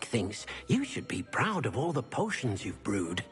thinks you should be proud of all the potions you've brewed.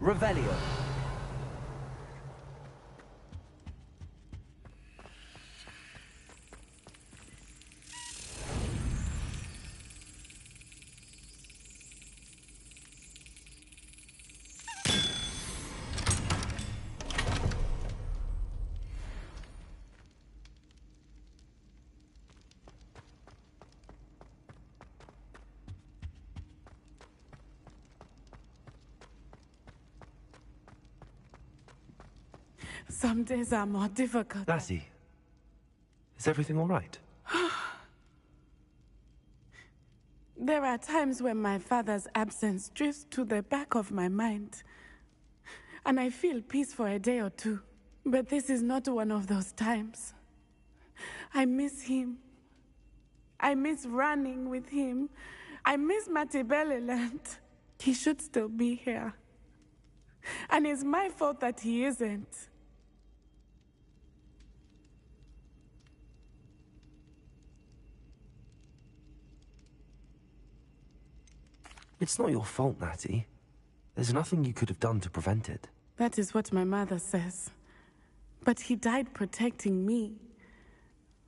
Revelio. Some days are more difficult. Lassie, is everything all right? There are times when my father's absence drifts to the back of my mind, and I feel peace for a day or two. But this is not one of those times. I miss him. I miss running with him. I miss Matibeleland. He should still be here. And it's my fault that he isn't. It's not your fault, Natty. There's nothing you could have done to prevent it. That is what my mother says. But he died protecting me.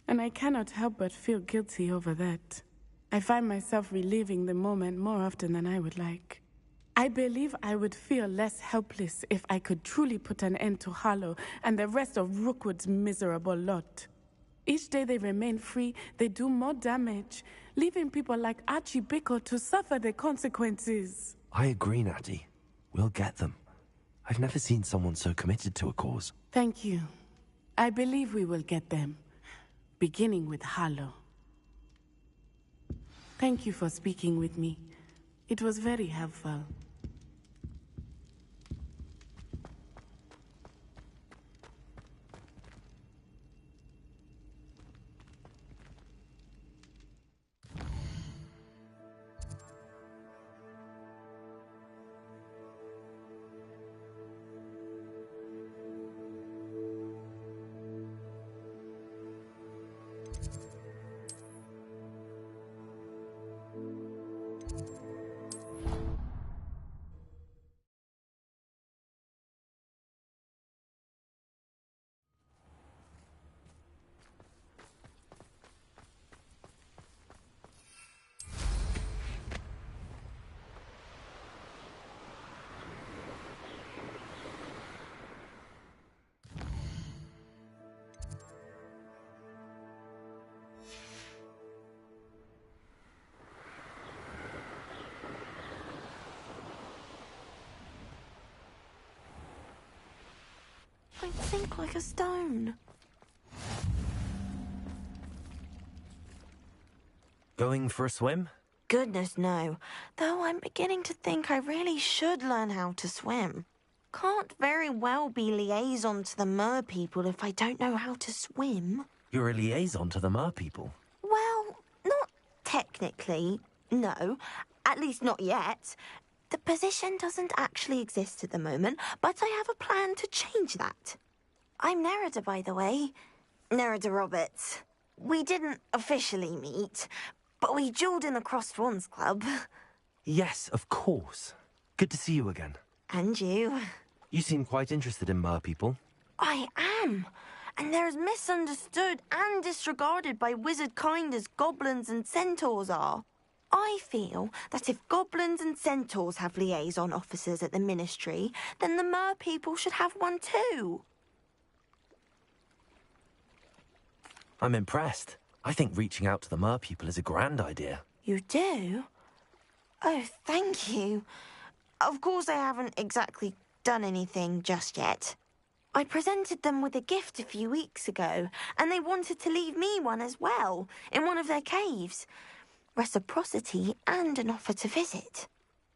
And I cannot help but feel guilty over that. I find myself reliving the moment more often than I would like. I believe I would feel less helpless if I could truly put an end to Harlow and the rest of Rookwood's miserable lot. Each day they remain free, they do more damage, leaving people like Archie Bickle to suffer the consequences. I agree, Natty. We'll get them. I've never seen someone so committed to a cause. Thank you. I believe we will get them, beginning with Harlow. Thank you for speaking with me. It was very helpful. I think like a stone. Going for a swim? Goodness, no. Though I'm beginning to think I really should learn how to swim. Can't very well be liaison to the mer people if I don't know how to swim. You're a liaison to the mer people. Well, not technically, no. At least not yet. The position doesn't actually exist at the moment, but I have a plan to change that. I'm Nerida, by the way. Nerida Roberts. We didn't officially meet, but we duelled in the Crossed Swans Club. Yes, of course. Good to see you again. And you. You seem quite interested in merpeople. I am. And they're as misunderstood and disregarded by wizard kind as goblins and centaurs are. I feel that if goblins and centaurs have liaison officers at the Ministry, then the merpeople should have one too. I'm impressed. I think reaching out to the merpeople is a grand idea. You do? Oh, thank you. Of course I haven't exactly done anything just yet. I presented them with a gift a few weeks ago, and they wanted to leave me one as well, in one of their caves. Reciprocity and an offer to visit.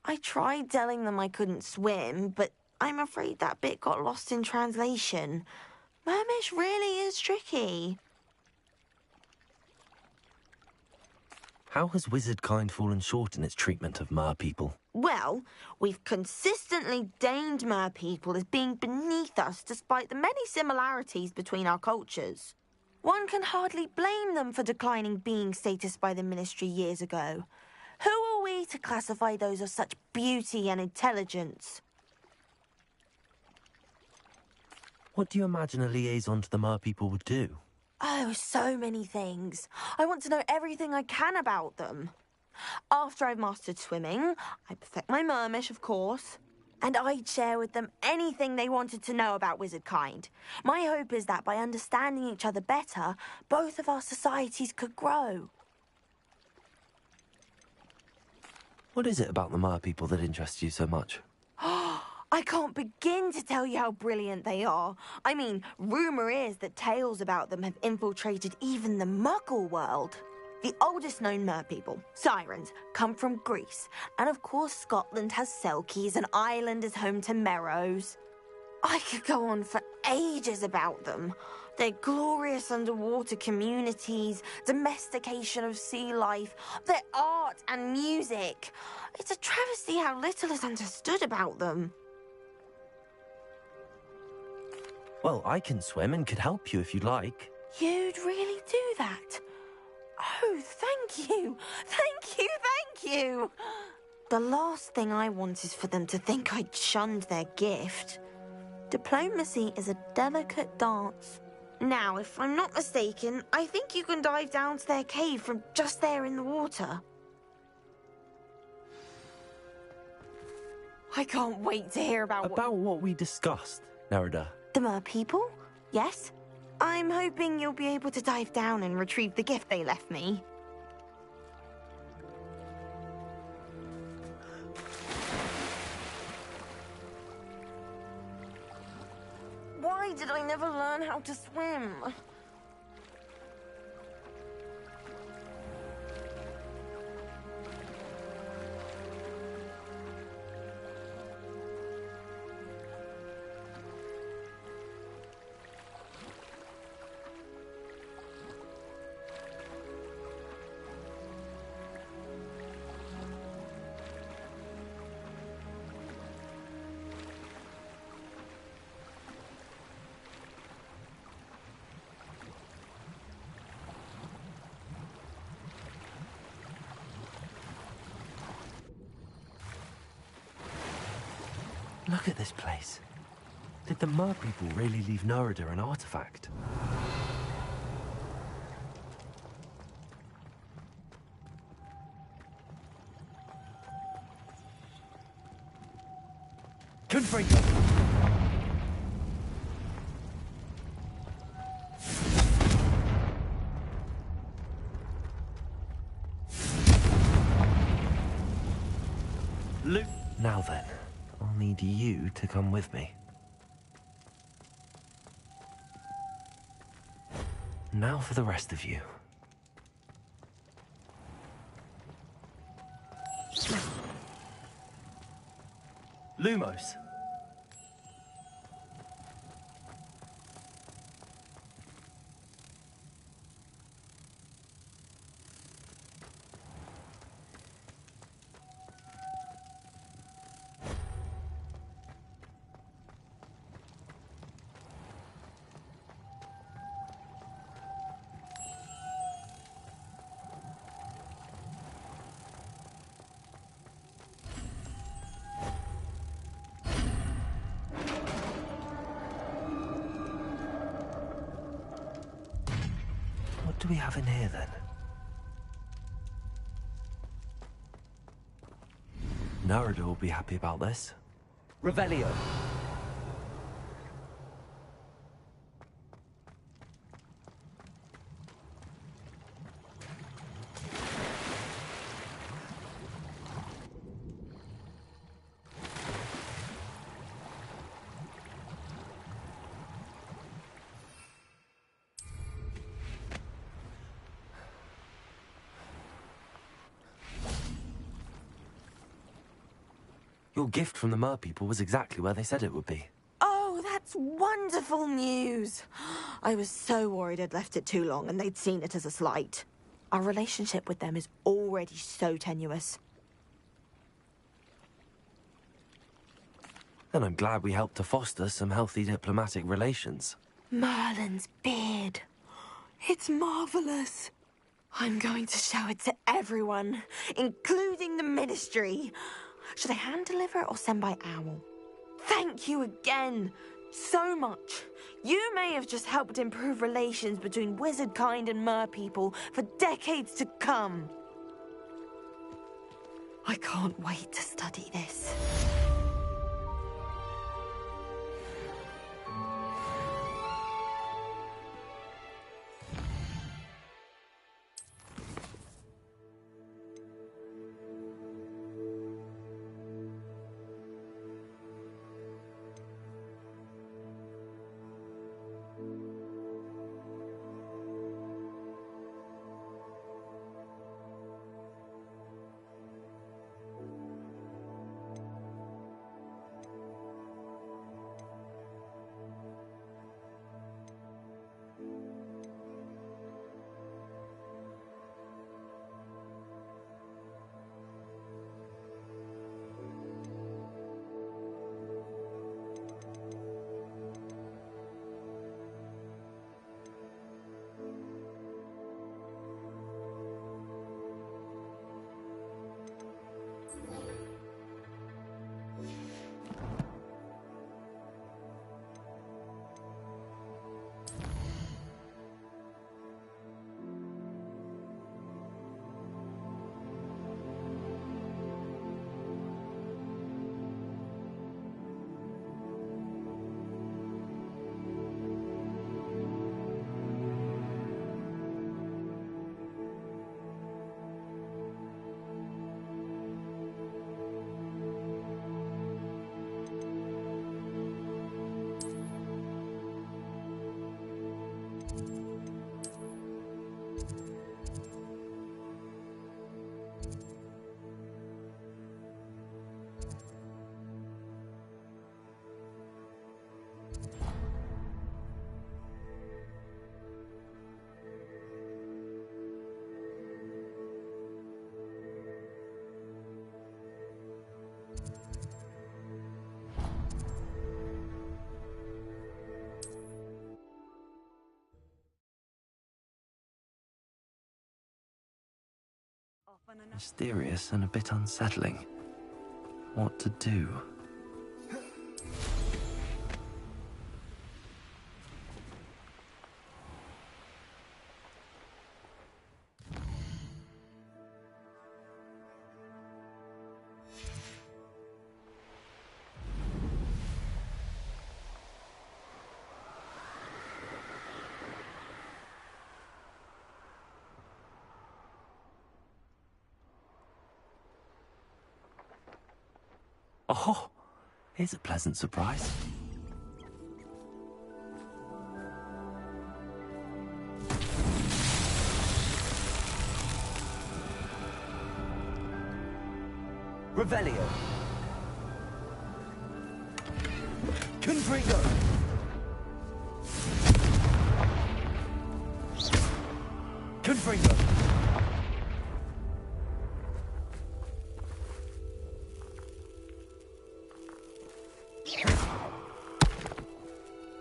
I tried telling them I couldn't swim, but I'm afraid that bit got lost in translation. Mermish really is tricky. How has wizard kind fallen short in its treatment of merpeople? Well, we've consistently deigned merpeople as being beneath us despite the many similarities between our cultures. One can hardly blame them for declining being status by the Ministry years ago. Who are we to classify those of such beauty and intelligence? What do you imagine a liaison to the merpeople would do? Oh, so many things. I want to know everything I can about them. After I've mastered swimming, I perfect my mermish, of course. And I'd share with them anything they wanted to know about wizard kind. My hope is that by understanding each other better, both of our societies could grow. What is it about the merpeople that interests you so much? I can't begin to tell you how brilliant they are. I mean, rumour is that tales about them have infiltrated even the Muggle world. The oldest known merpeople, sirens, come from Greece. And of course Scotland has Selkies and Ireland is home to Merrows. I could go on for ages about them. Their glorious underwater communities, domestication of sea life, their art and music. It's a travesty how little is understood about them. Well, I can swim and could help you if you'd like. You'd really do that? Oh, thank you. Thank you, thank you. The last thing I want is for them to think I'd shunned their gift. Diplomacy is a delicate dance. Now, if I'm not mistaken, I think you can dive down to their cave from just there in the water. I can't wait to hear about what we discussed, Nerida. The merpeople? Yes. I'm hoping you'll be able to dive down and retrieve the gift they left me. Why did I never learn how to swim? Look at this place. Did the merpeople really leave Nerida an artifact? Confringo! Luke! Now then. I'll need you to come with me. Now for the rest of you. Lumos. What do we have in here, then? Narada will be happy about this. Revelio. Your gift from the Mer people was exactly where they said it would be. Oh, that's wonderful news. I was so worried I'd left it too long and they'd seen it as a slight. Our relationship with them is already so tenuous. And I'm glad we helped to foster some healthy diplomatic relations. Merlin's beard. It's marvelous. I'm going to show it to everyone, including the Ministry. Should I hand deliver it or send by owl? Thank you again, so much. You may have just helped improve relations between wizard kind and mer people for decades to come. I can't wait to study this. Mysterious and a bit unsettling. What to do? Oh, here's a pleasant surprise. Revelio. Confringo. Confringo.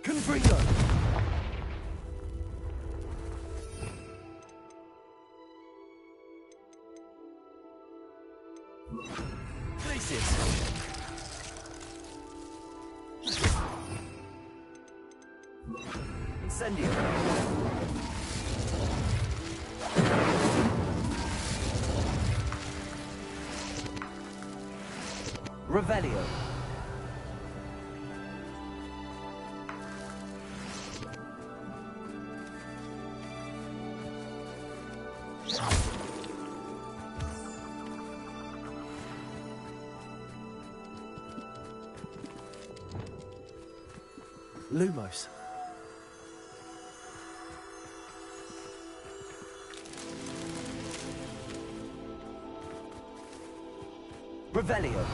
Confringo. Places. Incendio. Revelio. Lumos. Revelio.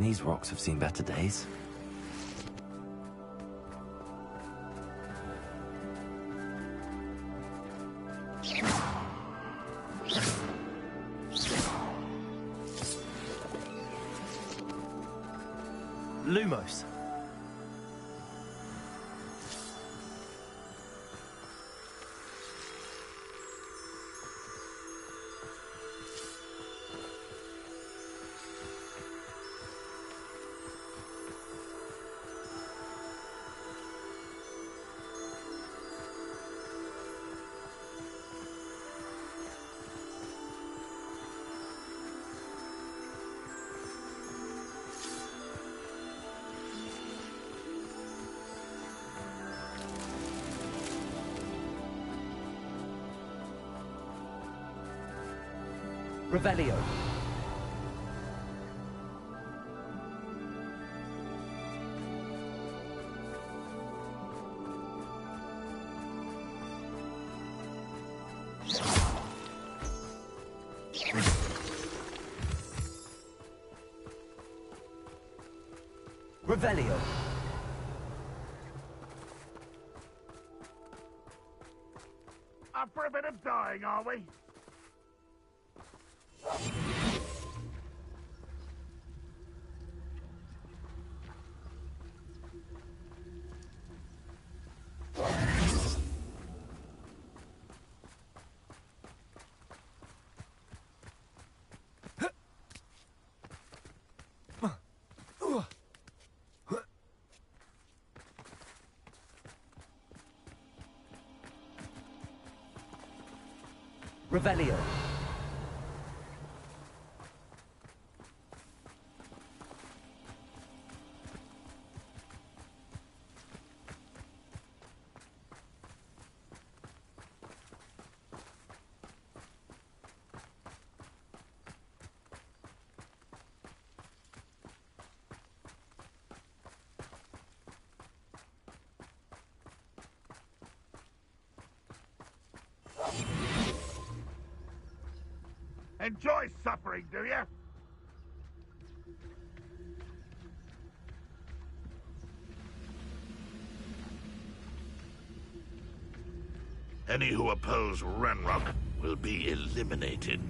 These rocks have seen better days. Lumos. Revelio. Revelio. Up for a bit of dying, are we? Revelio. Enjoy suffering, do you? Any who oppose Ranrock will be eliminated.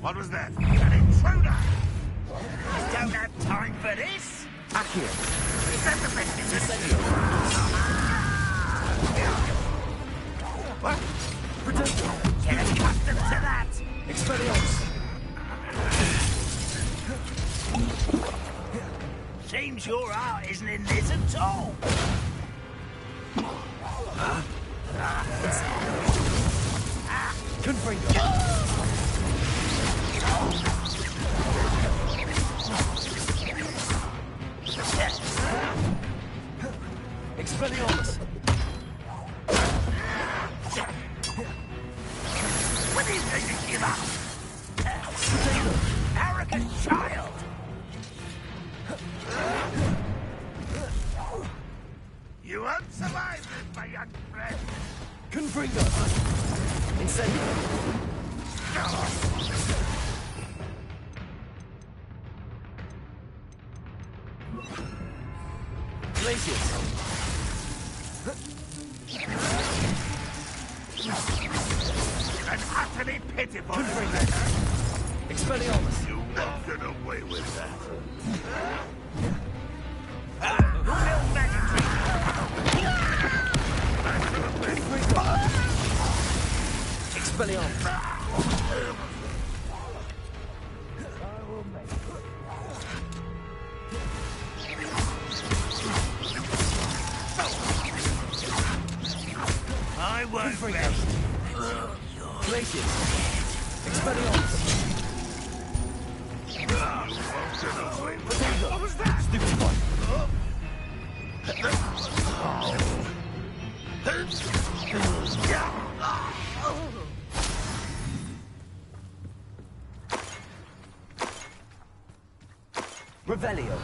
What was that? An intruder! I don't have time for this! Accio. Is that the best in this? What? Protect. Get accustomed to that! Expelliarmus. Seems your heart isn't in this at all. Confringo. Expelliarmus. When are you going to give up? Arrogant child! You won't survive this, my young friend. Confringo. Incendio. Glacius. An utterly pitiful Confringo. Expelliarmus. You won't get away with that. Expelliarmus. I won't rest. Places. Expelliarmus. What was that? Stupid one. Revelio.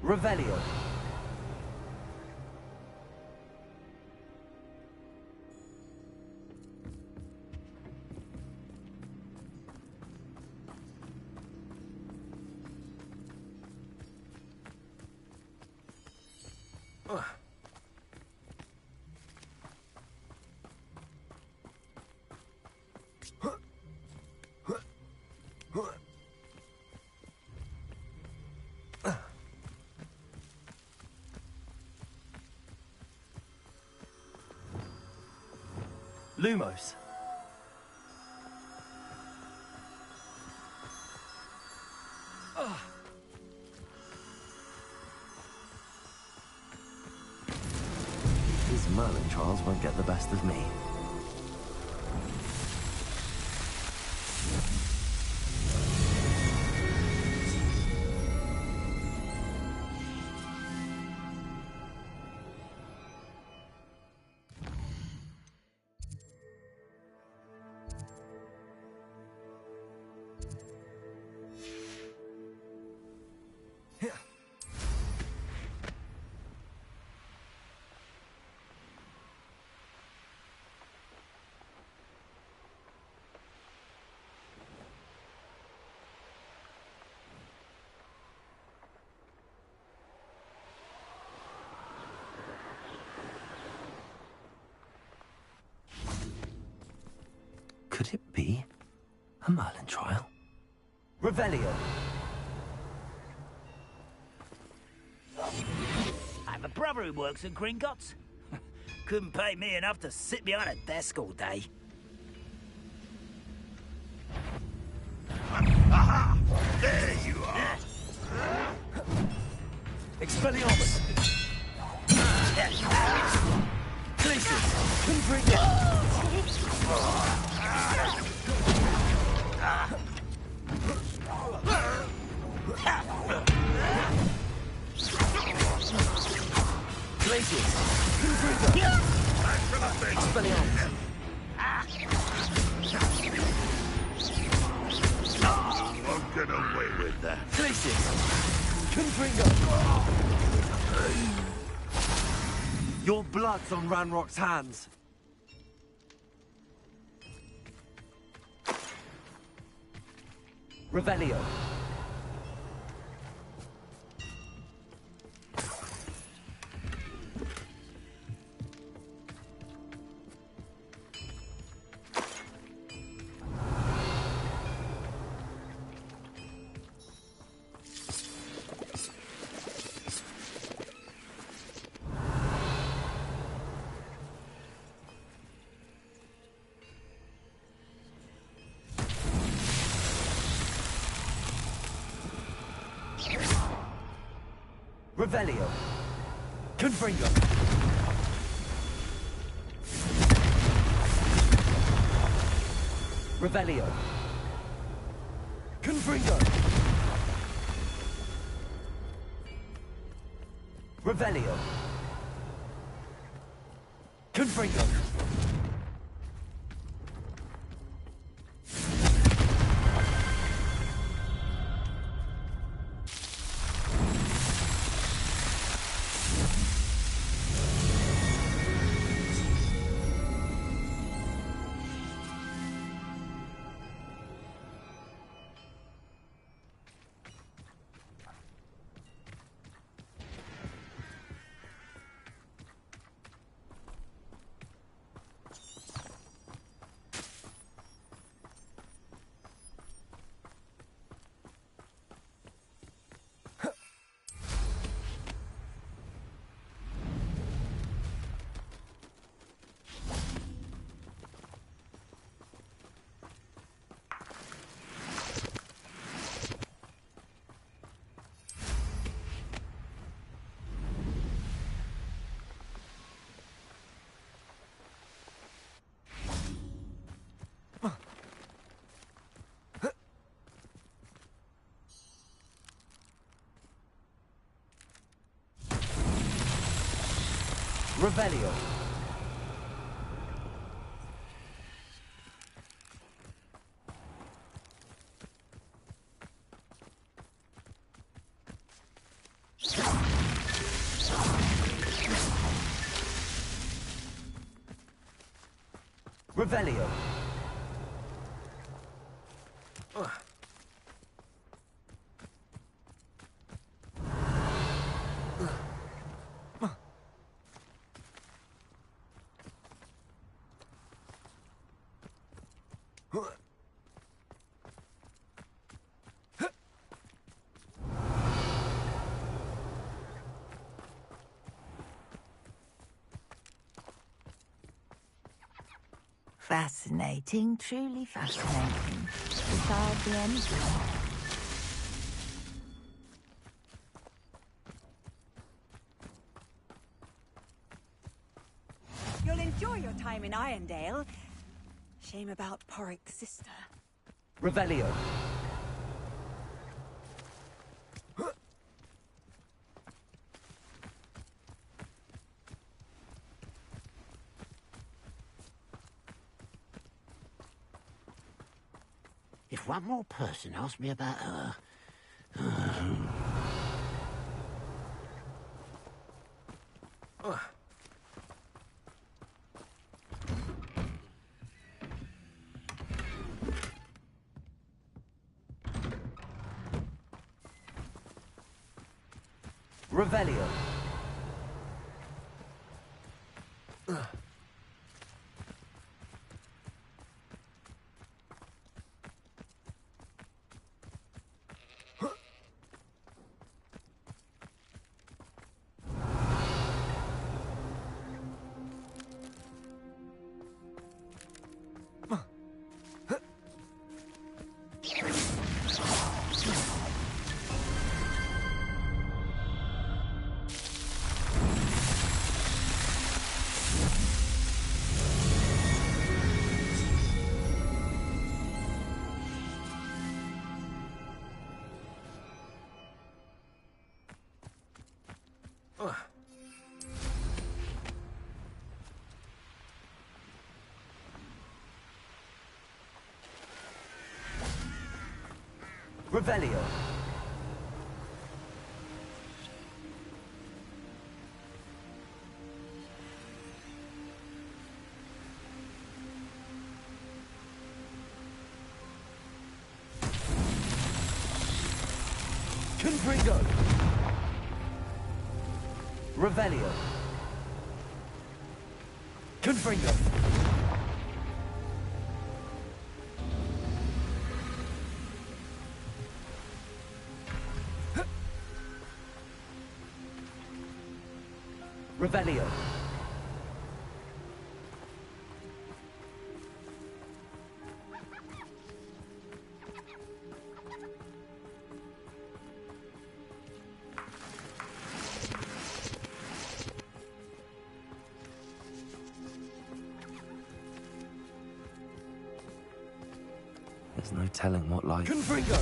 Revelio. Lumos. These Merlin trials won't get the best of me. Could it be a Merlin trial? Revelio. I have a brother who works at Gringotts. Couldn't pay me enough to sit behind a desk all day. Aha! There you are! Expelliarmus. Glacius. Confringo. Glacius. Confringo. Expelliarmus. Won't get away with that. Glacius. Confringo. Your blood's on Ranrock's hands. Revelio. Revelio. Confringo. Revelio. Confringo. Revelio. Confringo. Revelio. Revelio. Fascinating, truly fascinating. Beside the end. You'll enjoy your time in Irondale. Shame about Porrick's sister. Revelio. If one more person asks me about her... Revelio. Revelio. Confringo. Revelio. Confringo. Revelio. There's no telling what life... Confringo!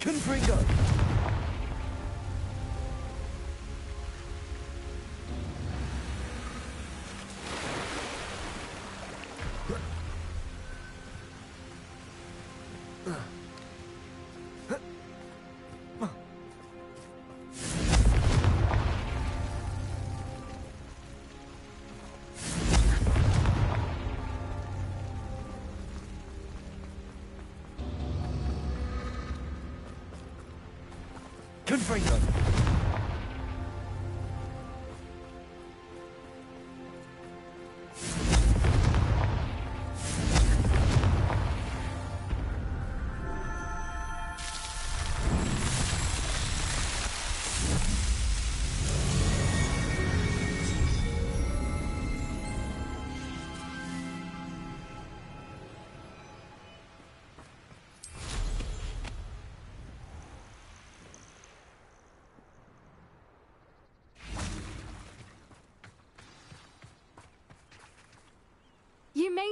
Confringo! Confringo!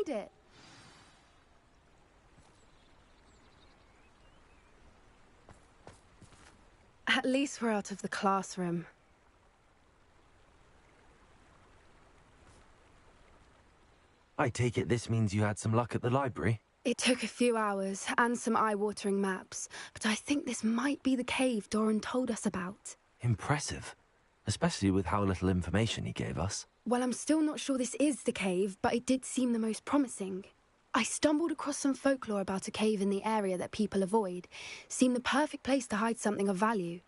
made it. At least we're out of the classroom. I take it this means you had some luck at the library? It took a few hours and some eye-watering maps, but I think this might be the cave Doran told us about. Impressive. Especially with how little information he gave us. Well, I'm still not sure this is the cave, but it did seem the most promising. I stumbled across some folklore about a cave in the area that people avoid. Seemed the perfect place to hide something of value.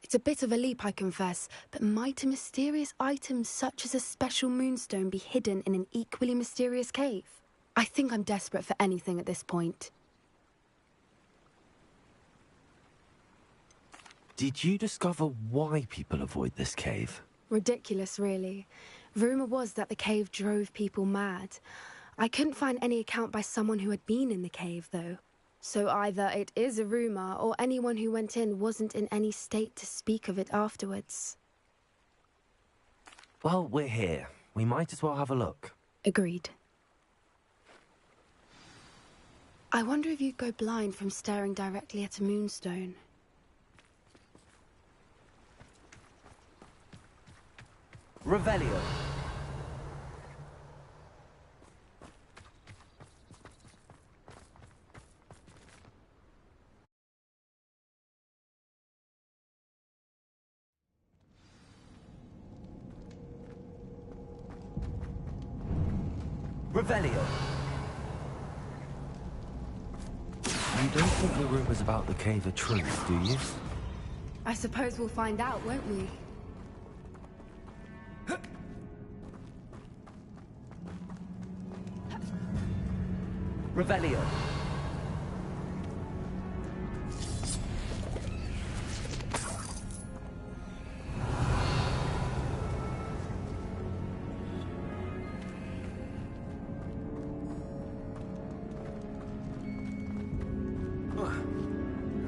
It's a bit of a leap, I confess, but might a mysterious item such as a special moonstone be hidden in an equally mysterious cave? I think I'm desperate for anything at this point. Did you discover why people avoid this cave? Ridiculous, really. Rumour was that the cave drove people mad. I couldn't find any account by someone who had been in the cave, though. So either it is a rumour, or anyone who went in wasn't in any state to speak of it afterwards. Well, we're here. We might as well have a look. Agreed. I wonder if you'd go blind from staring directly at a moonstone. Revelio. Revelio. You don't think the rumors about the cave are true, do you? I suppose we'll find out, won't we? Revelio.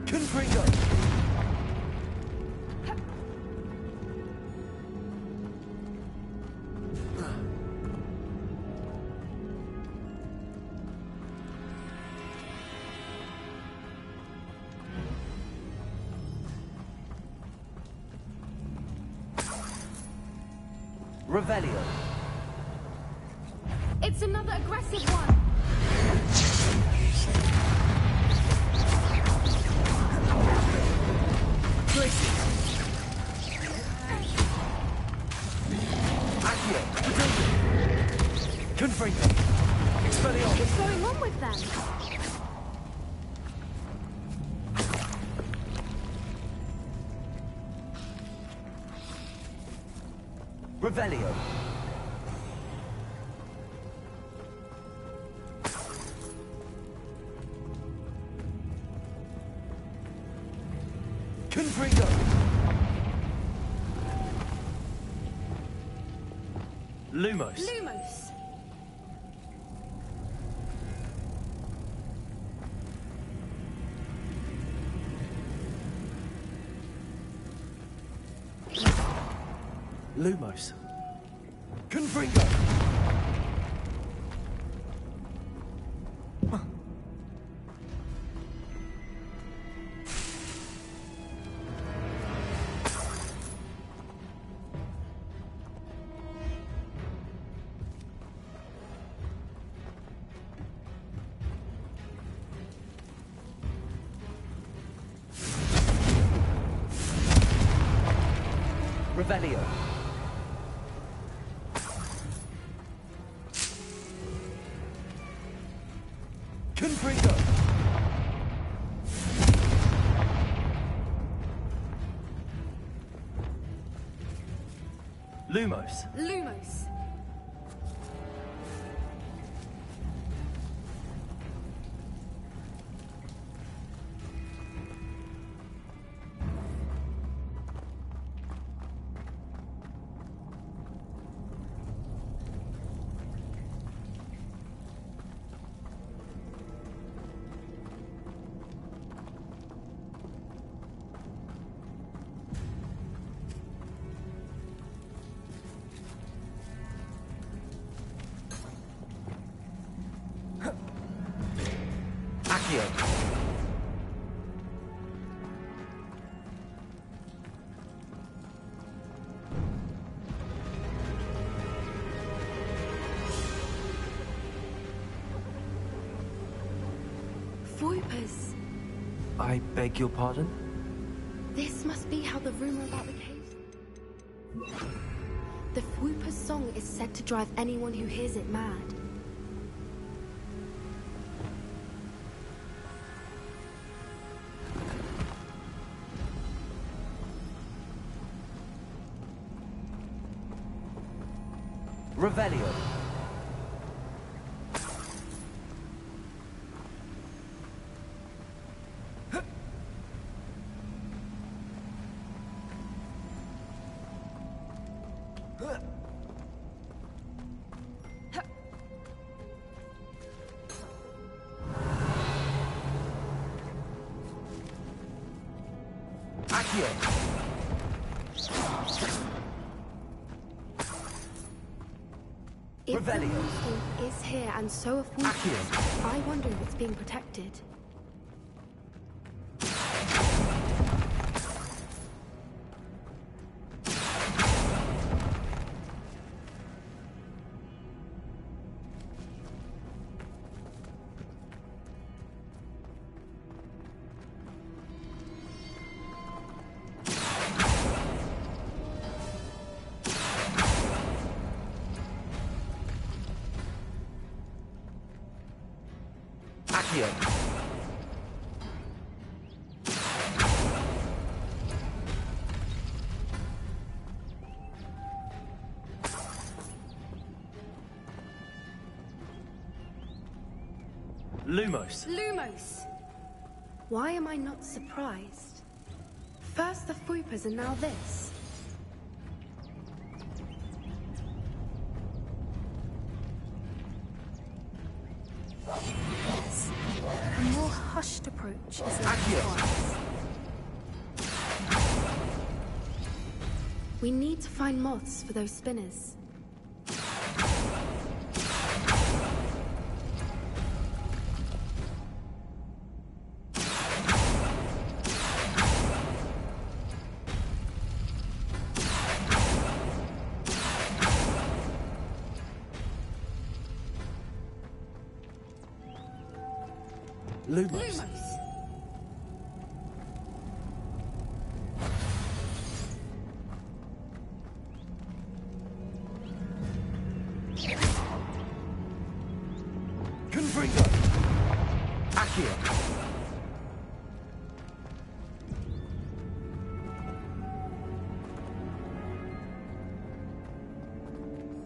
Confringo. Revelio. It's another aggressive one! Confringo. Expelliarmus. What's going on with them? Revelio. Confringo. Lumos. Lumos! Lumos. Confringo. Revelio. Confringo. Lumos. Lumos! Whoopers. I beg your pardon? This must be how the rumor about the cave... The Whoopers song is said to drive anyone who hears it mad. Revelio. If the moonstone is here and so are Whoopers, I wonder if it's being protected. Lumos. Lumos! Why am I not surprised? First the Whoopers and now this. Yes. A more hushed approach is like We need to find moths for those spinners. Lumos. Confringo. Accio.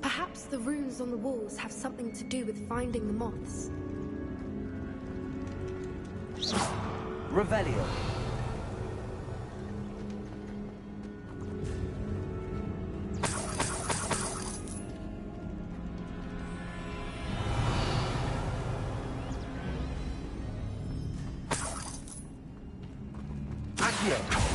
Perhaps the runes on the walls have something to do with finding the moths. Revelio. Accio.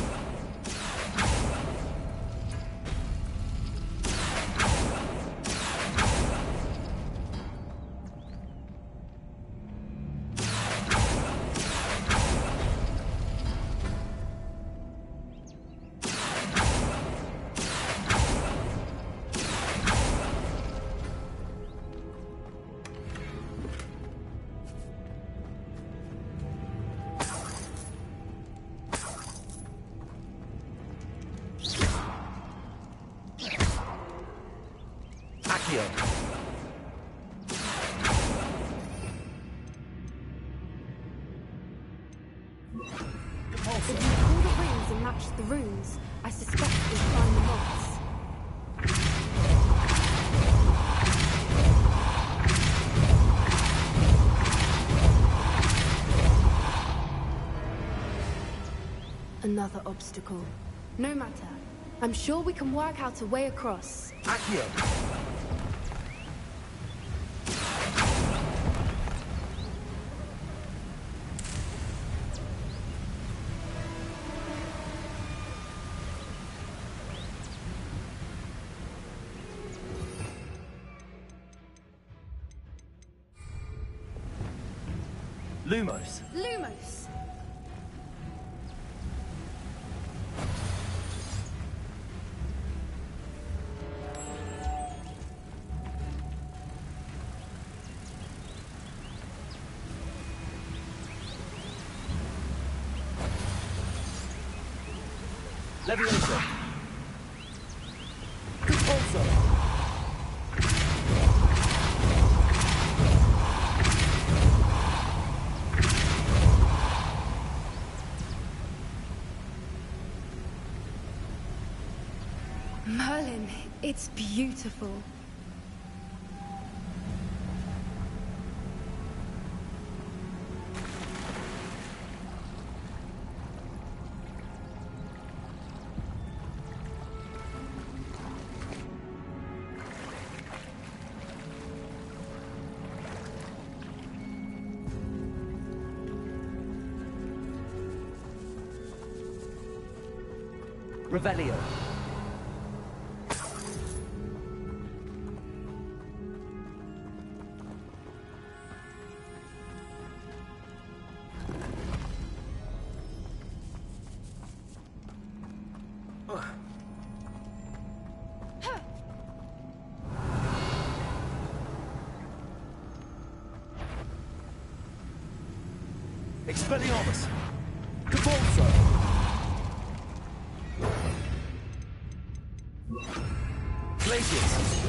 If you pull the rings and match the runes, I suspect we'll find the moths. Another obstacle. No matter. I'm sure we can work out a way across. Accio. Lumos. Lumos! Levioso. Compulso. Merlin, it's beautiful. Revelio. Expelliarmus! Compulso! Glacius!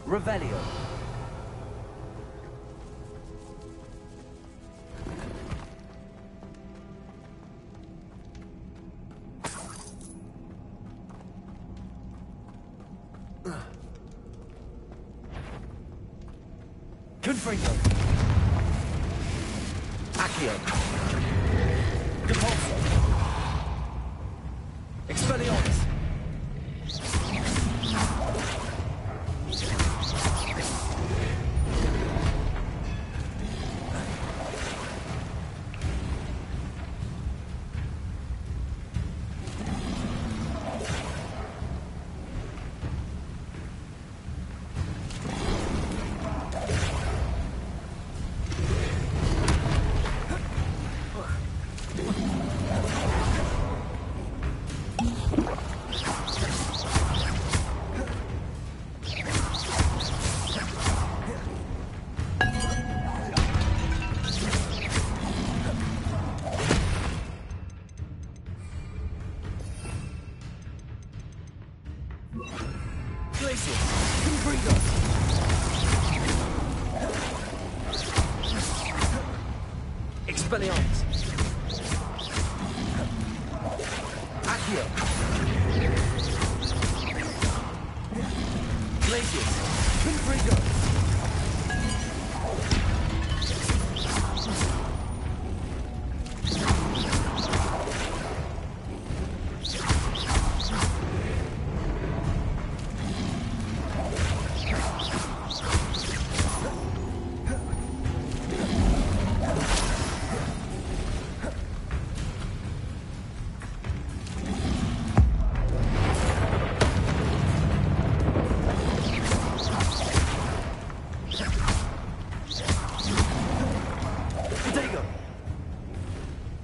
Revelio. Confringo. Accio. Depulso. Expelliarmus. Glacius. Confringo. Expelliarmus. Accio. Glacius. Confringo.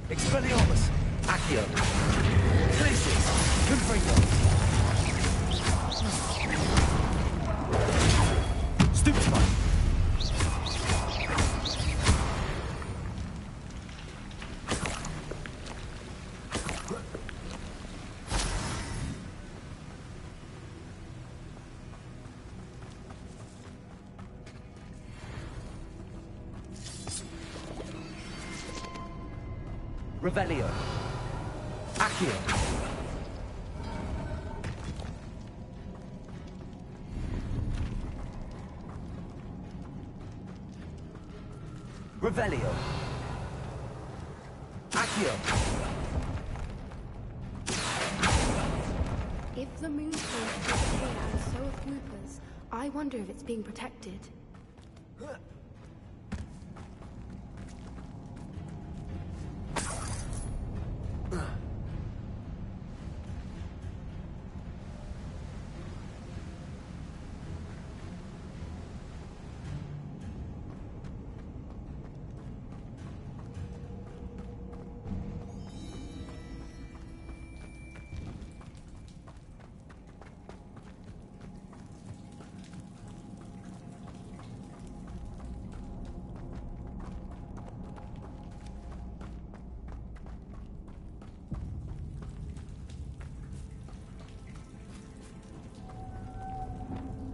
Expelliarmus. Accio. Glacius. Confringo. Stupefy. Revelio. Accio. Revelio. Accio. If the moonstone is here and so are Whoopers, I wonder if it's being protected.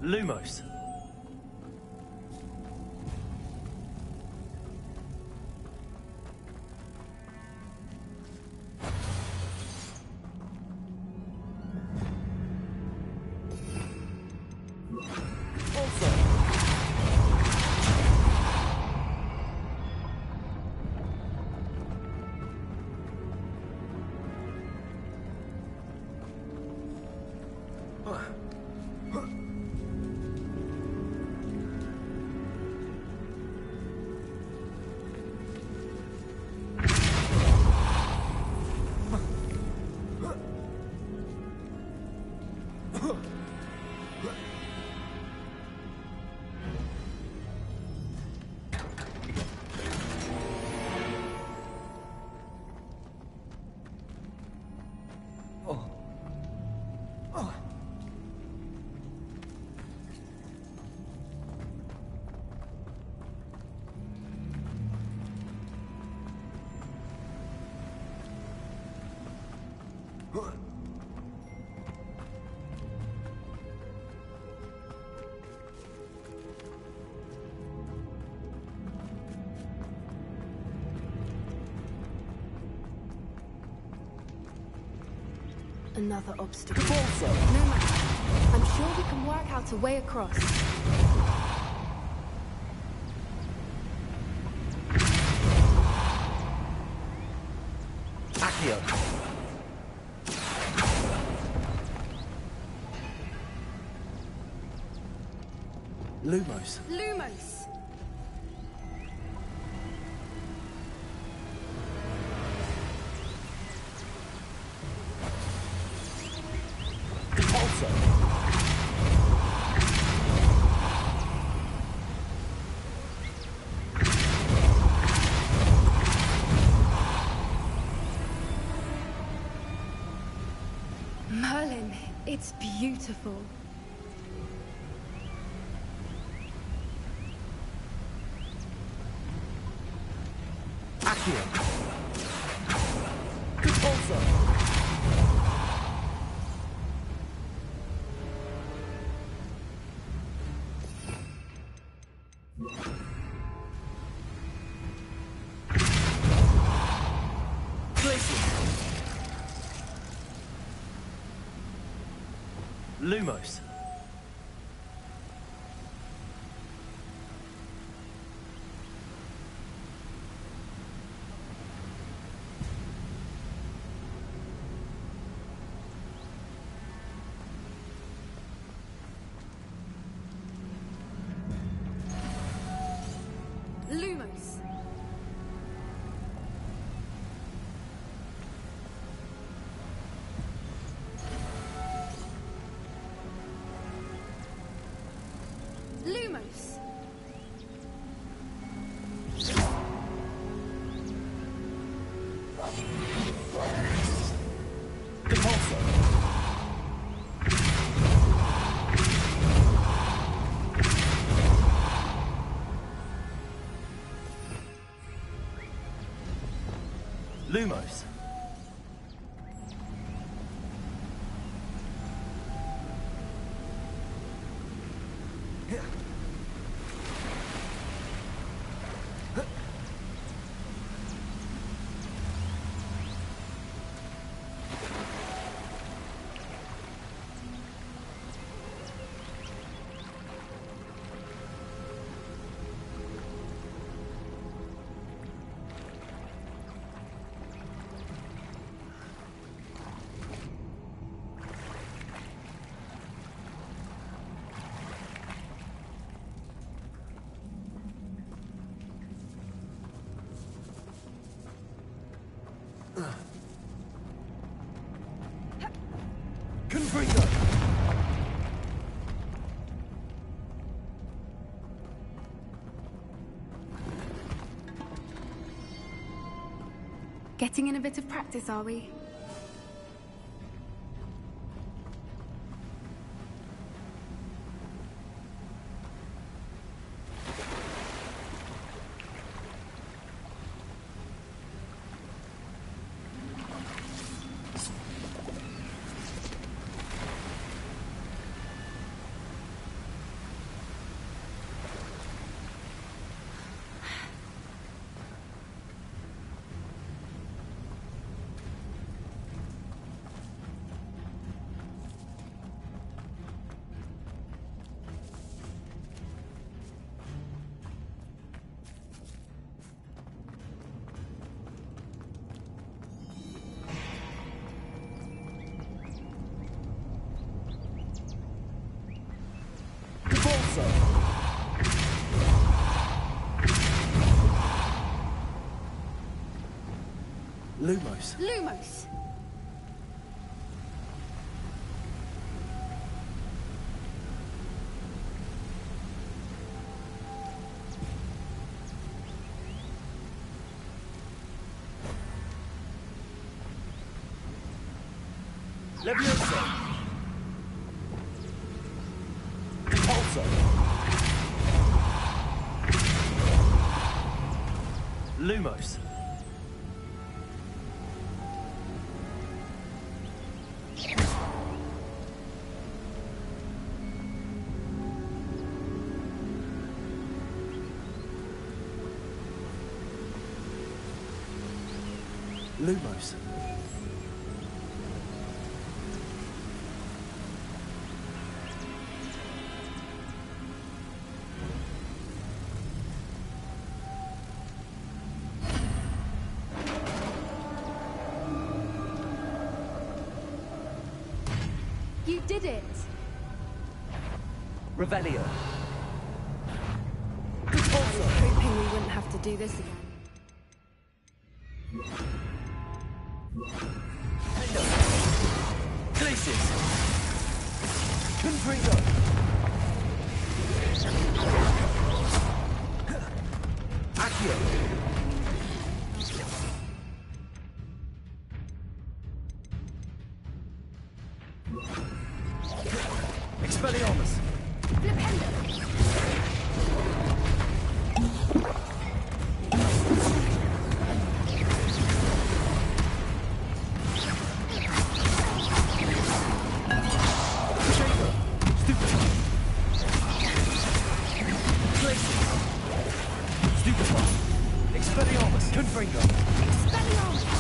Lumos. Another obstacle. No matter. I'm sure we can work out a way across. Accio. Lumos. Lumos! Merlin, it's beautiful. Accio. Repulsor. Lumos. Lumos! Lumos! Lumos. Getting in a bit of practice, are we? Lumos. Lumos! Levioso. Repulsor. Lumos. Lumos. You did it! Revelio. I was hoping we wouldn't have to do this again. Glacius. Confringo. Accio. Expelliarmus. Expelliarmus. Confringo. Expelliarmus!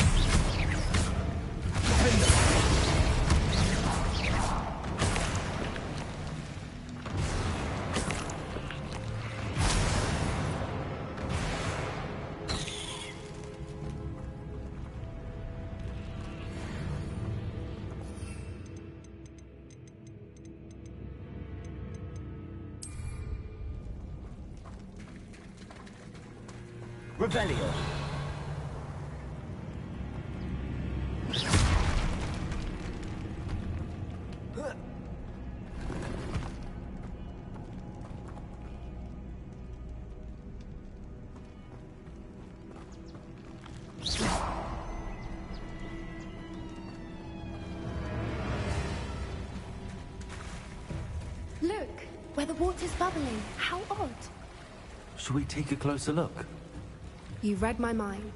Revelio. Look, where the water's bubbling. How odd. Should we take a closer look? You read my mind.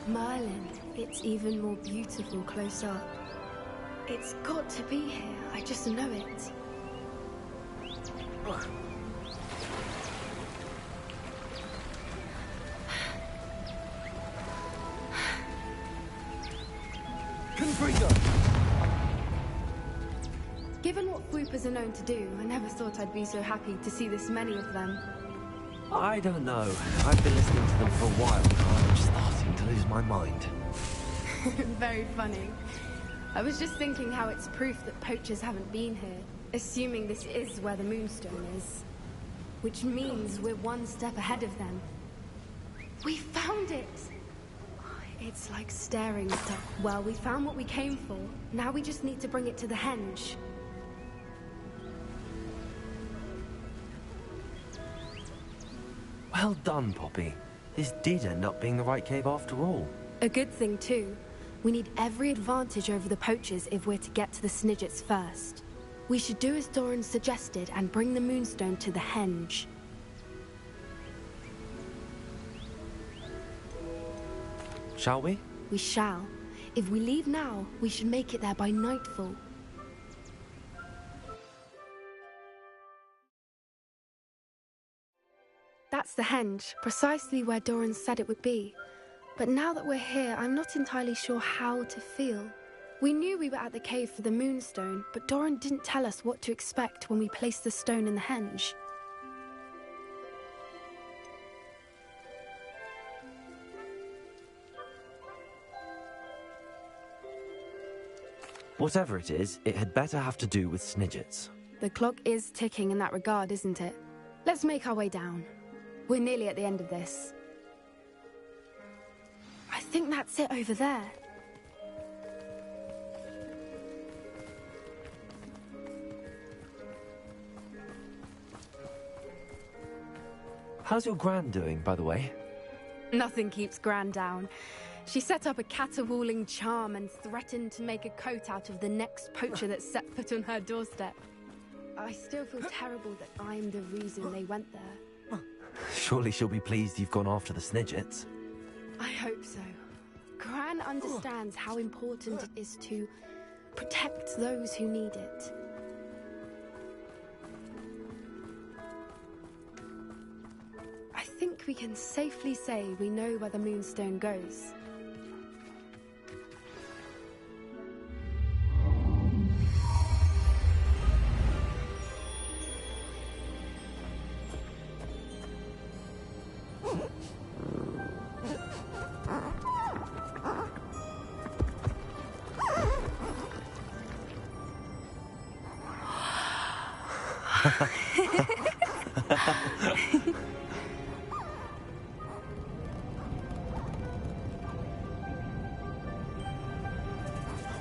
Merlin, it's even more beautiful close up. It's got to be here, I just know it. Confringo. Given what Fwoopers are known to do, I never thought I'd be so happy to see this many of them. I don't know. I've been listening to them for a while now. I'm starting to lose my mind. Very funny. I was just thinking how it's proof that poachers haven't been here, assuming this is where the Moonstone is. Which means we're one step ahead of them. We found it! It's like staring at... Well, we found what we came for. Now we just need to bring it to the henge. Well done, Poppy. This did end up being the right cave after all. A good thing, too. We need every advantage over the poachers if we're to get to the Snidgets first. We should do as Doran suggested and bring the Moonstone to the henge. Shall we? We shall. If we leave now, we should make it there by nightfall. That's the henge, precisely where Doran said it would be. But now that we're here, I'm not entirely sure how to feel. We knew we were at the cave for the Moonstone, but Doran didn't tell us what to expect when we placed the stone in the henge. Whatever it is, it had better have to do with Snidgets. The clock is ticking in that regard, isn't it? Let's make our way down. We're nearly at the end of this. I think that's it over there. How's your Gran doing, by the way? Nothing keeps Gran down. She set up a caterwauling charm and threatened to make a coat out of the next poacher that set foot on her doorstep. I still feel terrible that I'm the reason they went there. Surely she'll be pleased you've gone after the Snidgets. I hope so. Gran understands how important it is to protect those who need it. I think we can safely say we know where the Moonstone goes.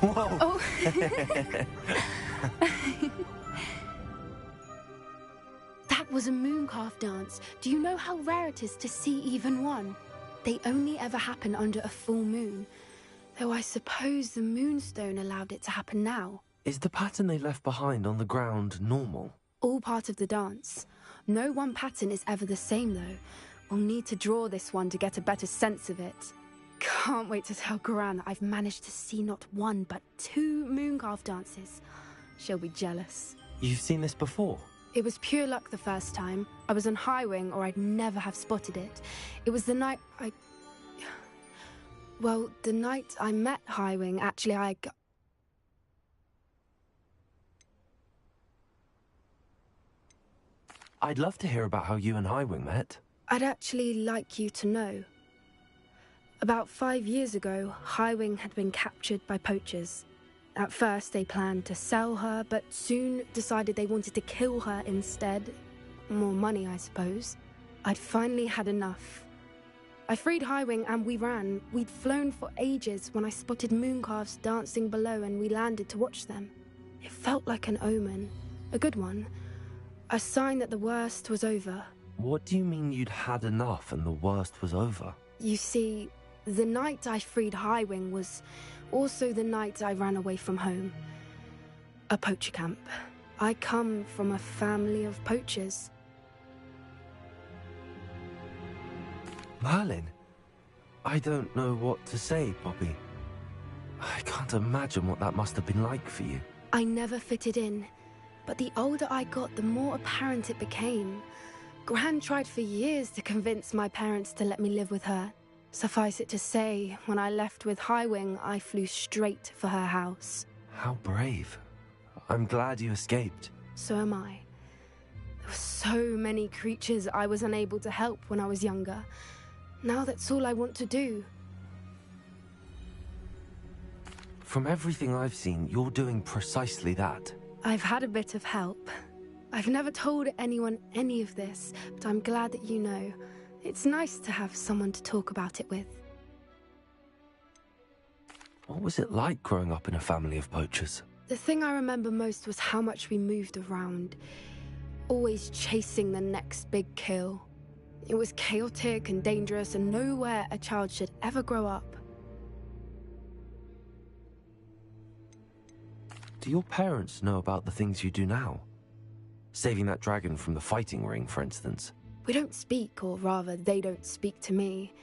Whoa! Oh. That was a mooncalf dance. Do you know how rare it is to see even one? They only ever happen under a full moon. Though I suppose the Moonstone allowed it to happen now. Is the pattern they left behind on the ground normal? All part of the dance. No one pattern is ever the same, though. We'll need to draw this one to get a better sense of it. Can't wait to tell Gran that I've managed to see not one, but 2 mooncalf dances. She'll be jealous. You've seen this before? It was pure luck the first time. I was on Highwing, or I'd never have spotted it. It was the night Well, the night I met Highwing, actually, I'd love to hear about how you and Highwing met. I'd actually like you to know. About 5 years ago, Highwing had been captured by poachers. At first, they planned to sell her, but soon decided they wanted to kill her instead. More money, I suppose. I'd finally had enough. I freed Highwing and we ran. We'd flown for ages when I spotted mooncalves dancing below and we landed to watch them. It felt like an omen. A good one. A sign that the worst was over. What do you mean you'd had enough and the worst was over? You see, the night I freed Highwing was also the night I ran away from home. A poacher camp. I come from a family of poachers. Merlin? I don't know what to say, Poppy. I can't imagine what that must have been like for you. I never fitted in, but the older I got, the more apparent it became. Gran tried for years to convince my parents to let me live with her. Suffice it to say, when I left with Highwing, I flew straight for her house. How brave. I'm glad you escaped. So am I. The were so many creatures I was unable to help when I was younger. Now that's all I want to do. From everything I've seen, you're doing precisely that. I've had a bit of help. I've never told anyone any of this, but I'm glad that you know. It's nice to have someone to talk about it with. What was it like growing up in a family of poachers? The thing I remember most was how much we moved around, always chasing the next big kill. It was chaotic and dangerous, and nowhere a child should ever grow up. Do your parents know about the things you do now? Saving that dragon from the fighting ring, for instance. We don't speak, or rather, they don't speak to me.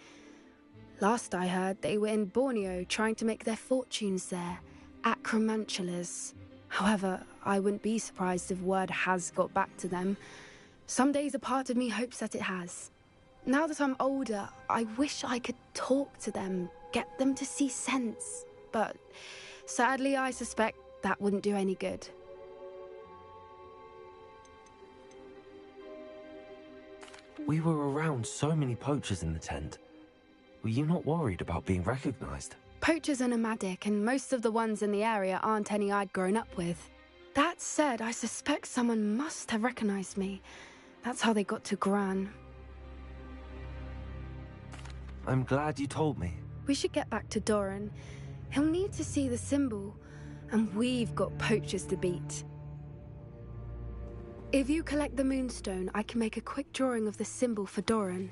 Last I heard, they were in Borneo trying to make their fortunes there, acromantulas. However, I wouldn't be surprised if word has got back to them. Some days a part of me hopes that it has. Now that I'm older, I wish I could talk to them, get them to see sense. But sadly, I suspect that wouldn't do any good. We were around so many poachers in the tent. Were you not worried about being recognized? Poachers are nomadic, and most of the ones in the area aren't any I'd grown up with. That said, I suspect someone must have recognized me. That's how they got to Gran. I'm glad you told me. We should get back to Doran. He'll need to see the symbol, and we've got poachers to beat. If you collect the moonstone, I can make a quick drawing of the symbol for Doran.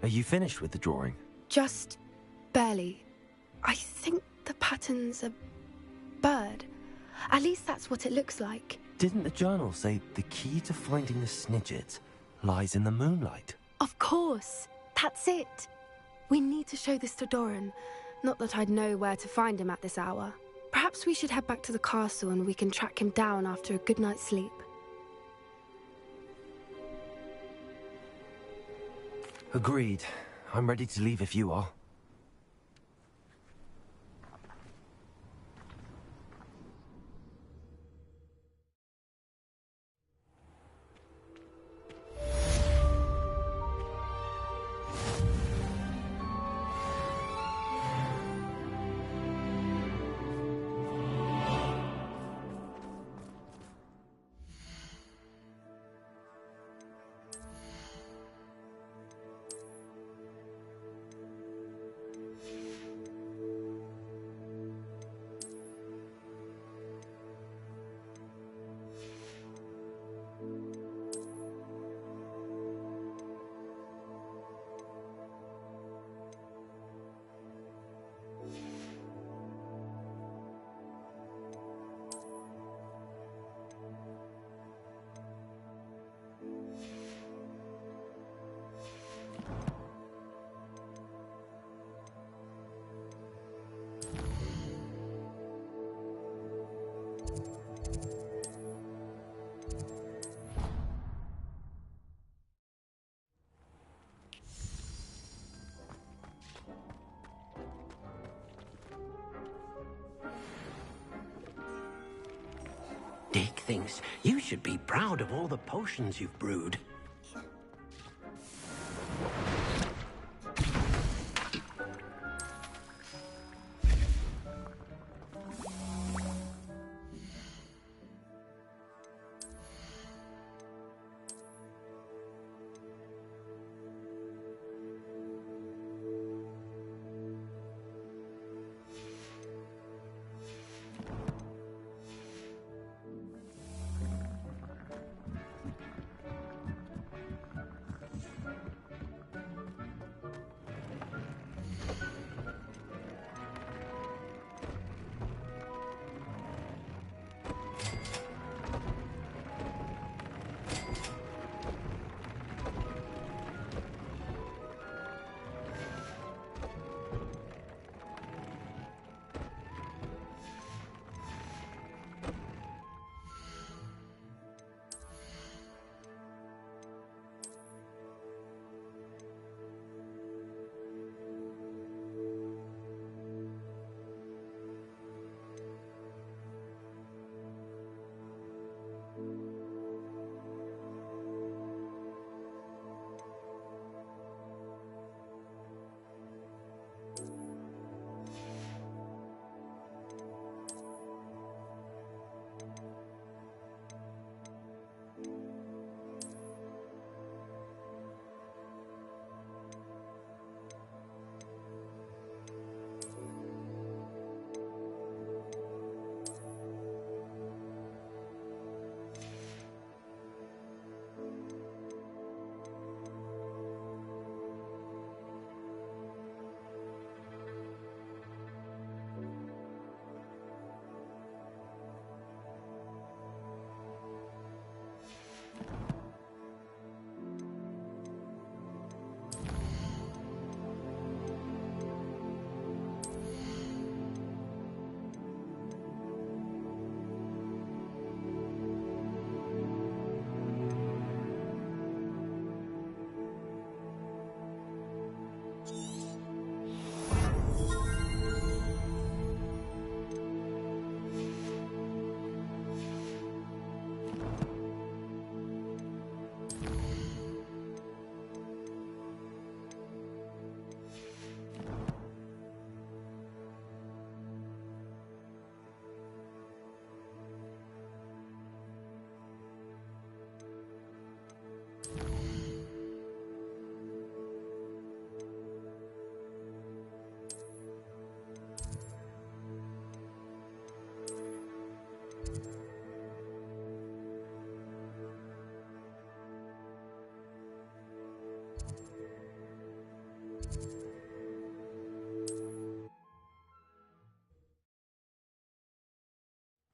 Are you finished with the drawing? Just barely. I think the pattern's a bird. At least that's what it looks like. Didn't the journal say the key to finding the Snidget lies in the moonlight? Of course. That's it. We need to show this to Doran. Not that I'd know where to find him at this hour. Perhaps we should head back to the castle and we can track him down after a good night's sleep. Agreed. I'm ready to leave if you are. Dick thinks you should be proud of all the potions you've brewed.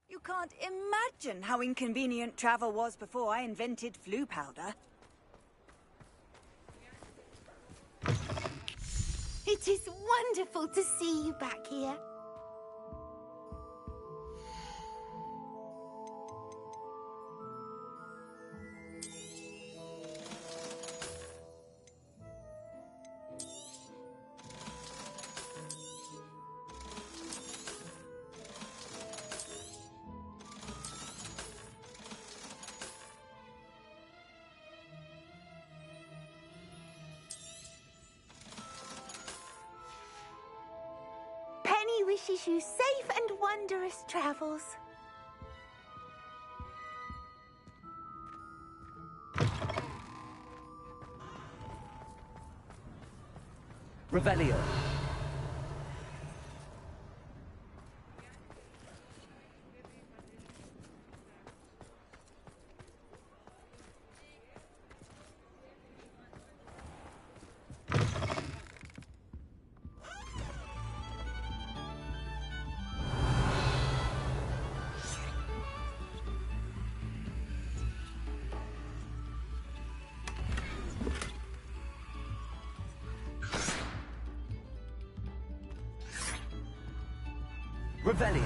You can't imagine how inconvenient travel was before I invented flu powder. It is wonderful to see you back here. Penny wishes you safe and wondrous travels. Revelio. Revelio.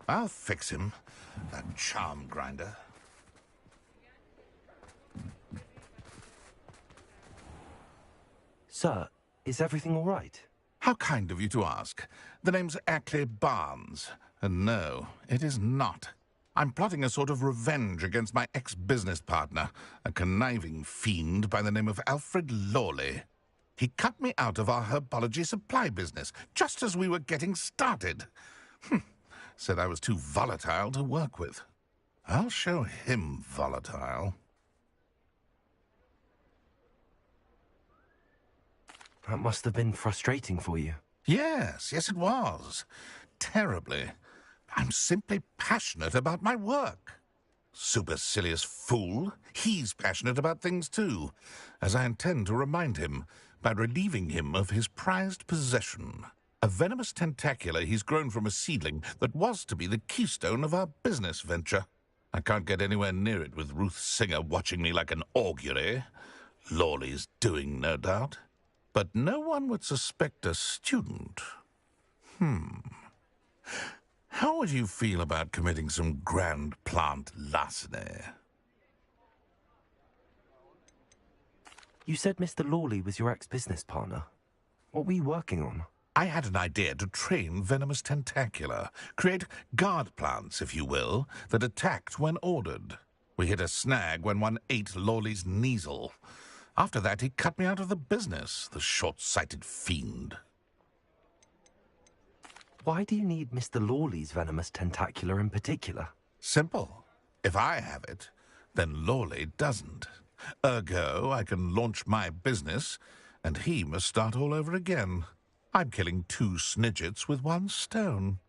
I'll fix him, that charm grinder. Sir, is everything all right? How kind of you to ask. The name's Ackley Barnes, and no, it is not. I'm plotting a sort of revenge against my ex-business partner, a conniving fiend by the name of Alfred Lawley. He cut me out of our herbology supply business, just as we were getting started. Said I was too volatile to work with. I'll show him volatile. That must have been frustrating for you. Yes, it was. Terribly. I'm simply passionate about my work. Supercilious fool. He's passionate about things too, as I intend to remind him by relieving him of his prized possession. A venomous tentacula he's grown from a seedling that was to be the keystone of our business venture. I can't get anywhere near it with Ruth Singer watching me like an augury. Lawley's doing, no doubt. But no one would suspect a student. How would you feel about committing some grand plant larceny? You said Mr. Lawley was your ex-business partner. What were you working on? I had an idea to train venomous tentacula, create guard plants, if you will, that attacked when ordered. We hit a snag when one ate Lawley's Kneasel. After that, he cut me out of the business, the short-sighted fiend. Why do you need Mr. Lawley's venomous tentacula in particular? Simple. If I have it, then Lawley doesn't. Ergo, I can launch my business, and he must start all over again. I'm killing 2 snidgets with 1 stone.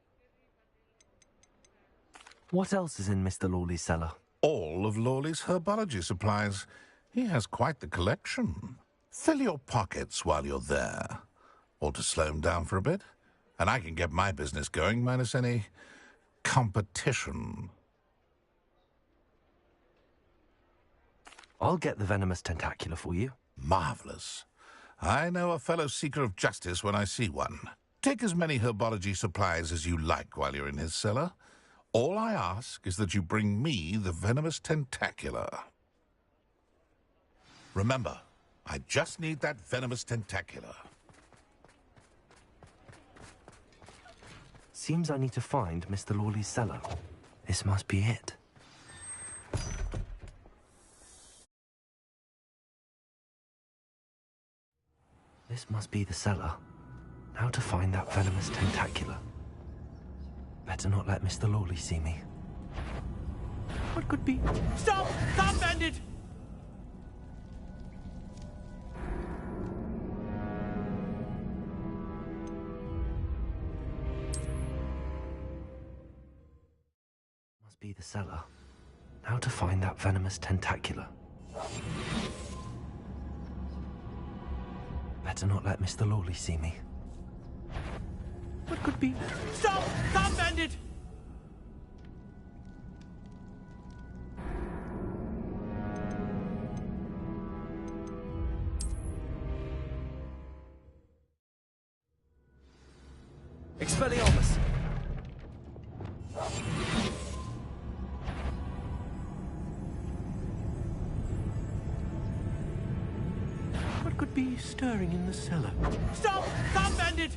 What else is in Mr. Lawley's cellar? all of Lawley's herbology supplies. He has quite the collection. Fill your pockets while you're there. Or to slow him down for a bit. And I can get my business going minus any competition. I'll get the venomous tentacula for you. Marvelous. I know a fellow seeker of justice when I see one. Take as many herbology supplies as you like while you're in his cellar. All I ask is that you bring me the venomous tentacula. Remember, I just need that venomous tentacula. Seems I need to find Mr. Lawley's cellar. This must be it. This must be the cellar. Now to find that venomous tentacula. Better not let Mr. Lawley see me. What could be? Stop! Stop, bandit! Must be the cellar. Now to find that venomous tentacula. Better not let Mr. Lawley see me. What could be? Stop! Stop, bandit! Expelliarmus! What could be stirring in the cellar? Stop! Stop, bandit!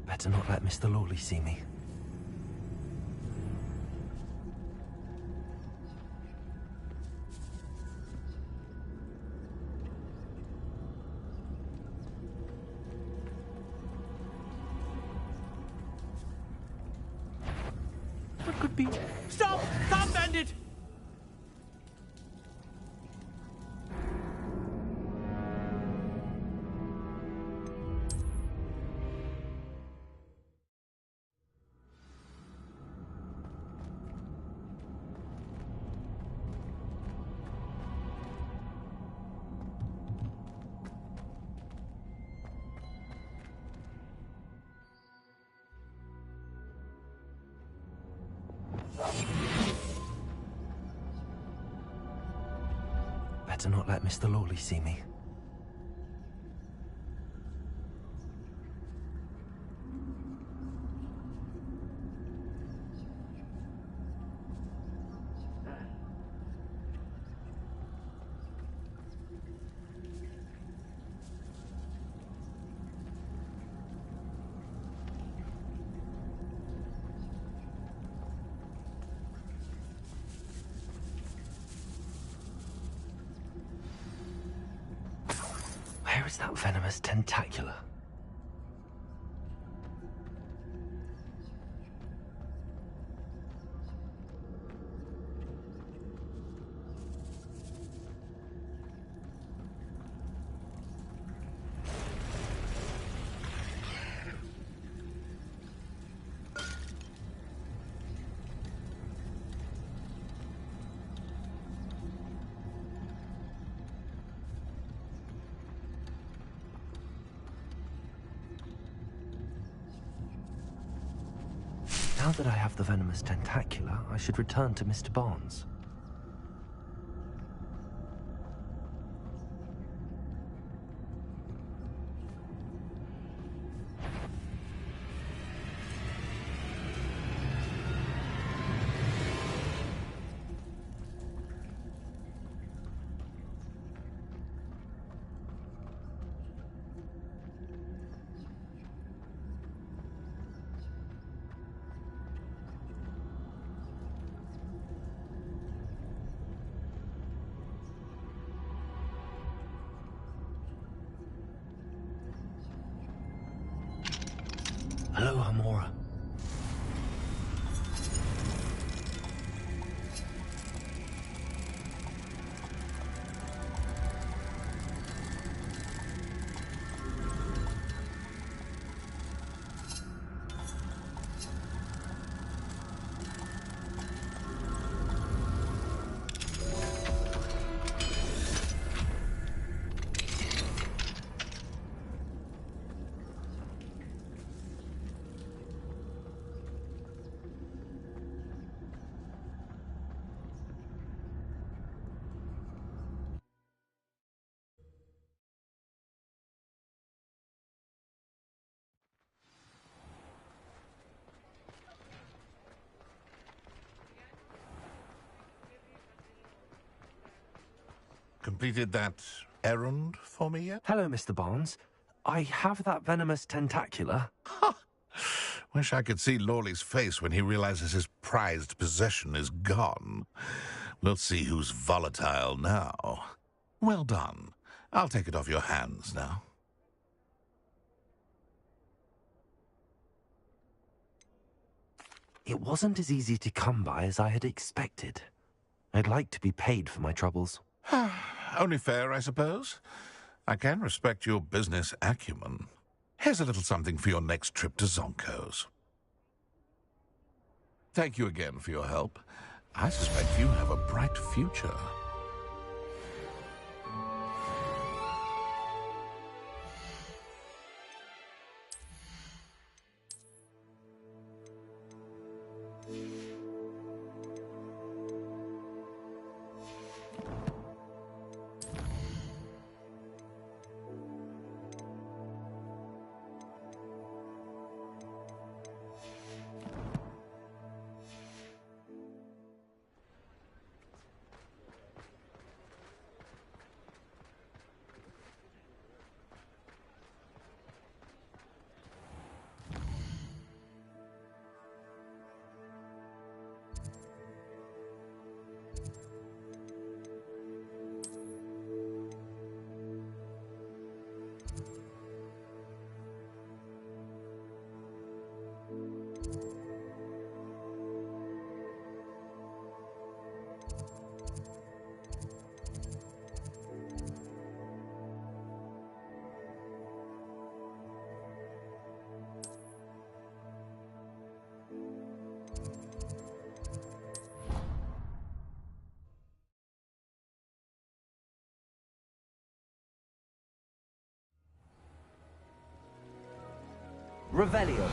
Better not let Mr. Lawley see me. What could be? Stop! Stop, bandit! Better not let Mr. Lawley see me. Where is that venomous tentacula? Now that I have the venomous tentacula, I should return to Mr. Barnes. completed that errand for me yet? Hello, Mr. Barnes. I have that venomous tentacula. Wish I could see Lawley's face when he realizes his prized possession is gone. We'll see who's volatile now. Well done. I'll take it off your hands now. It wasn't as easy to come by as I had expected. I'd like to be paid for my troubles. Only fair, I suppose. I can respect your business acumen. Here's a little something for your next trip to Zonko's. Thank you again for your help. I suspect you have a bright future. Revelio.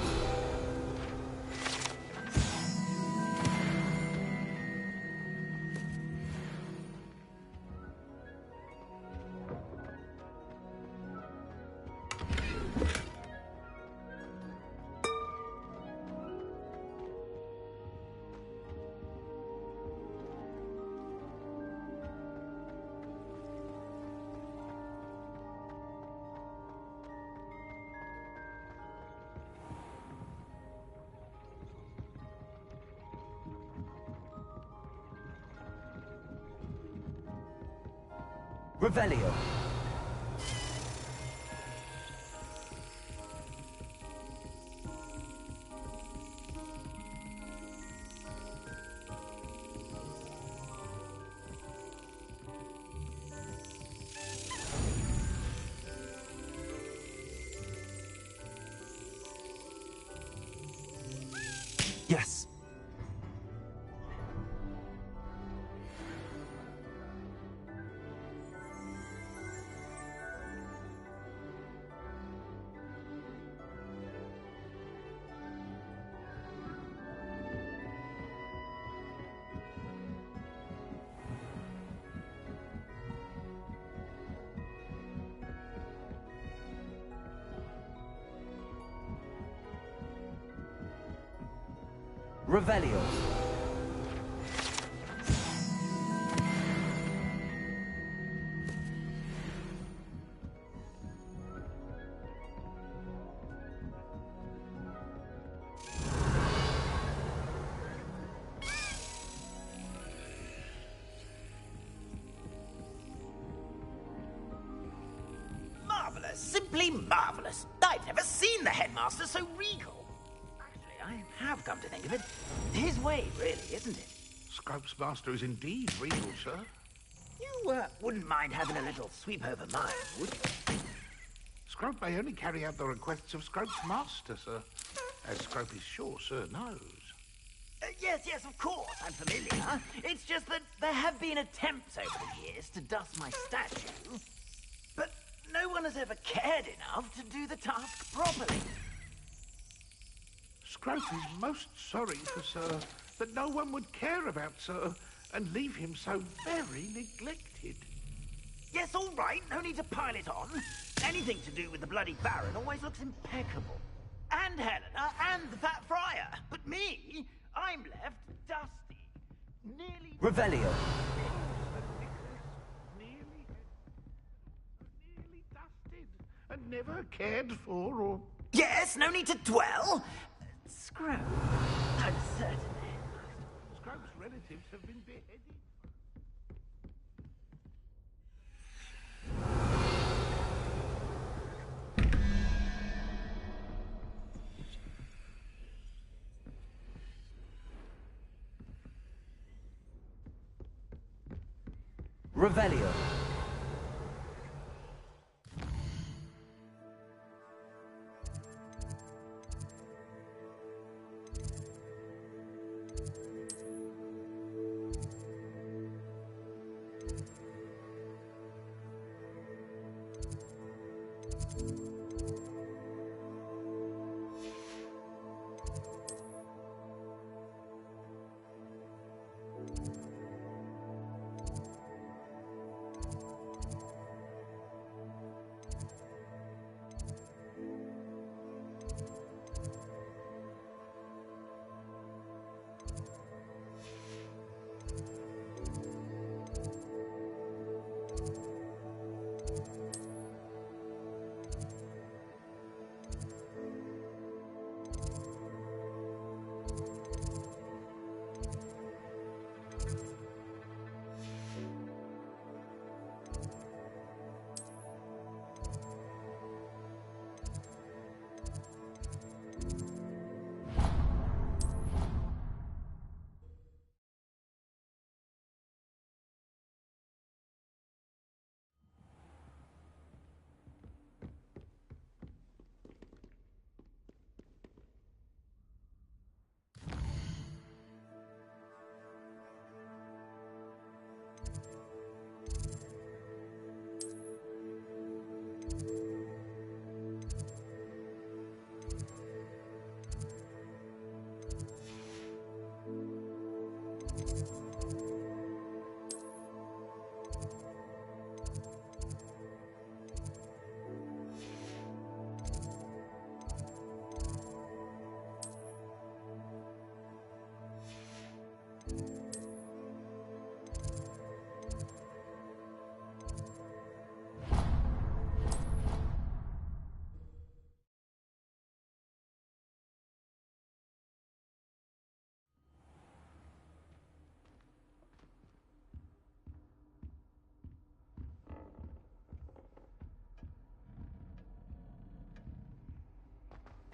Revelio. Yes. Revelio. Marvelous, simply marvelous. I've never seen the headmaster so regal. Actually, I have come to think of it. His way, really, isn't it? Scrope's master is indeed regal, sir. You wouldn't mind having a little sweep over mine, would you? Scrope may only carry out the requests of Scrope's master, sir. As Scrope is sure, sir, knows. Yes, of course, I'm familiar. It's just that there have been attempts over the years to dust my statue, but no one has ever cared enough to do the task properly. Scrope is most sorry for sir that no one would care about sir and leave him so very neglected. Yes, all right, no need to pile it on. Anything to do with the bloody Baron always looks impeccable. And Helena, and the Fat Friar. But me, I'm left dusty. Nearly... Revelio. never cared for or... Yes, no need to dwell. Scrub, I'm certain. Scrub's relatives have been beheaded. Revelio.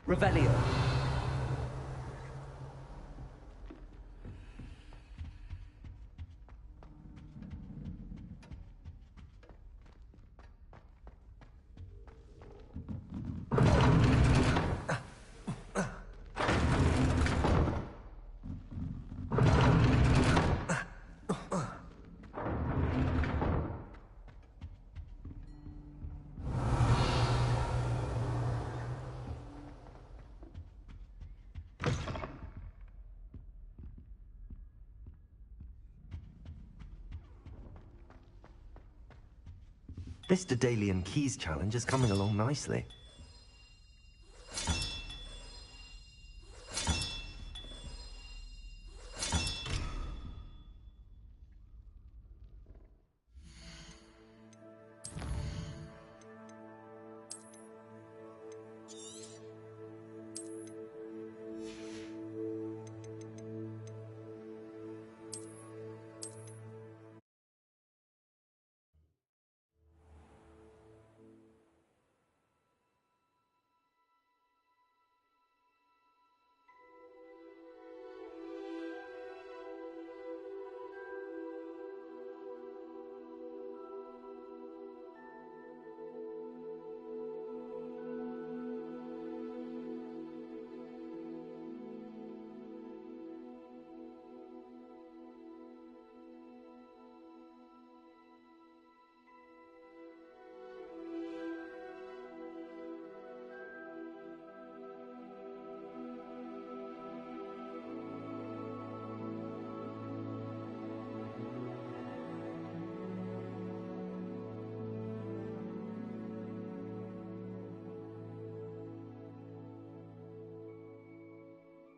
Revelio. This Daedalian Keys challenge is coming along nicely.